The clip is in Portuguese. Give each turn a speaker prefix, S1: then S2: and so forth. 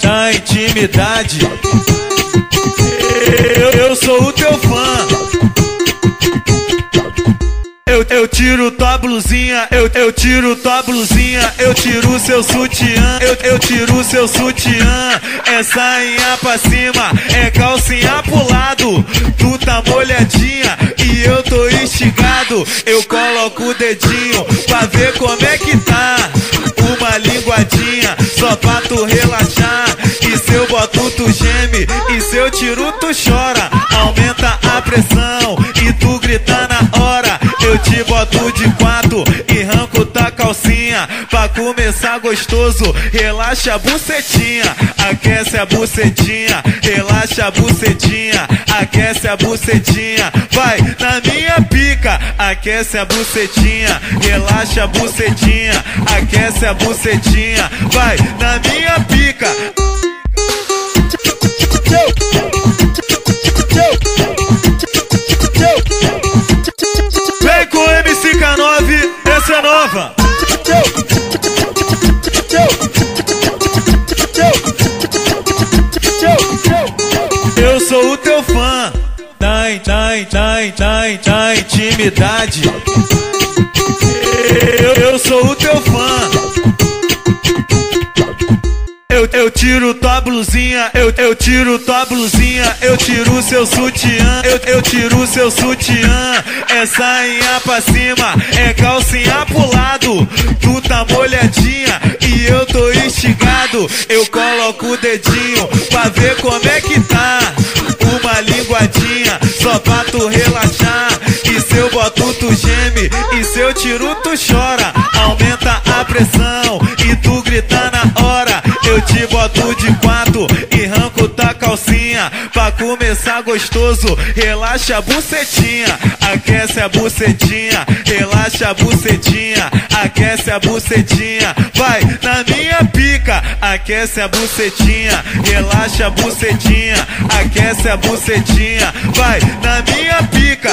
S1: da intimidade. Eu sou o teu fã. Eu tiro tua blusinha, eu tiro tua blusinha, eu tiro seu sutiã, eu tiro seu sutiã. É sainha pra cima, é calcinha pro lado. Tu tá molhadinha e eu tô instigado. Eu coloco o dedinho pra ver como é que tá. Uma linguadinha só pra tu relaxar. E se eu boto tu geme, e se eu tiro tu chora. Aumenta a pressão e tu grita na hora. Eu te boto de quatro e arranco tua calcinha. Pra começar gostoso, relaxa a bucetinha. Aquece a bucetinha, relaxa a bucetinha. Aquece a bucetinha, vai na minha pica. Aquece a bucetinha, relaxa a bucetinha. Aquece a bucetinha, vai na minha pica. Vem com MC-K9, essa é nova. Eu sou o teu fã da intimidade. Eu sou o teu fã. Eu tiro tua blusinha, eu tiro tua blusinha, eu tiro seu sutiã, eu tiro seu sutiã. É sainha pra cima, é calcinha pro lado. Tu tá molhadinha e eu tô instigado. Eu coloco o dedinho pra ver como é que tá. Uma linguadinha só pra tu relaxar. E se eu boto tu geme, e se eu tiro tu chora. Aumenta a pressão e tu grita na hora. Eu te boto de quatro e arranco tua calcinha. Pra começar gostoso, relaxa a bucetinha. Aquece a bucetinha, relaxa a bucetinha. Aquece a bucetinha, vai na minha pica. Aquece a bucetinha, relaxa a bucetinha. Aquece a bucetinha, vai na minha pica.